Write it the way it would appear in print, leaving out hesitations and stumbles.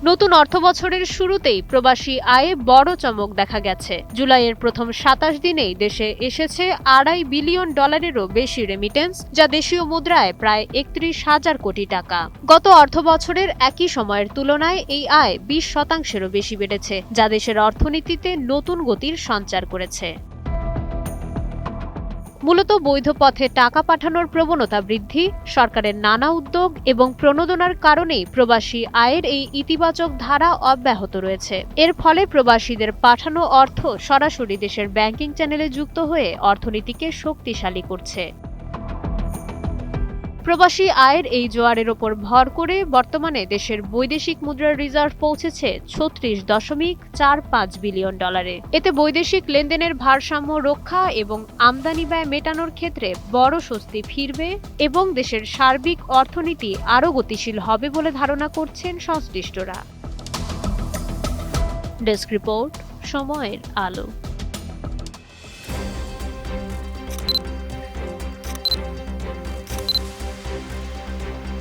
নতুন অর্থবছরের শুরুতেই প্রবাসী আয়ে বড় চমক দেখা গেছে। জুলাইয়ের প্রথম ২৭ দিনেই দেশে এসেছে $২.৫ বিলিয়ন বেশি রেমিটেন্স, যা দেশীয় মুদ্রায় প্রায় ৩১,০০০ কোটি টাকা। গত অর্থবছরের একই সময়ের তুলনায় এই আয় ২০%-এরও বেশি বেড়েছে, যা দেশের অর্থনীতিতে নতুন গতির সঞ্চার করেছে। মূলত বৈধ পথে টাকা পাঠানোর প্রবণতা বৃদ্ধি, সরকারের নানা উদ্যোগ এবং প্রণোদনার কারণেই প্রবাসী আয়ের এই ইতিবাচক ধারা অব্যাহত রয়েছে। এর ফলে প্রবাসীদের পাঠানো অর্থ সরাসরি দেশের ব্যাংকিং চ্যানেলে যুক্ত হয়ে অর্থনীতিকে শক্তিশালী করছে। প্রবাসী আয়ের এই জোয়ারের ওপর ভর করে বর্তমানে দেশের বৈদেশিক মুদ্রার রিজার্ভ পৌঁছেছে $৩৬.৪৫ বিলিয়ন। এতে বৈদেশিক লেনদেনের ভারসাম্য রক্ষা এবং আমদানি ব্যয় মেটানোর ক্ষেত্রে বড় স্বস্তি ফিরবে এবং দেশের সার্বিক অর্থনীতি আরও গতিশীল হবে বলে ধারণা করছেন সংশ্লিষ্টরা। ডেস্ক রিপোর্ট, সময়ের আলো।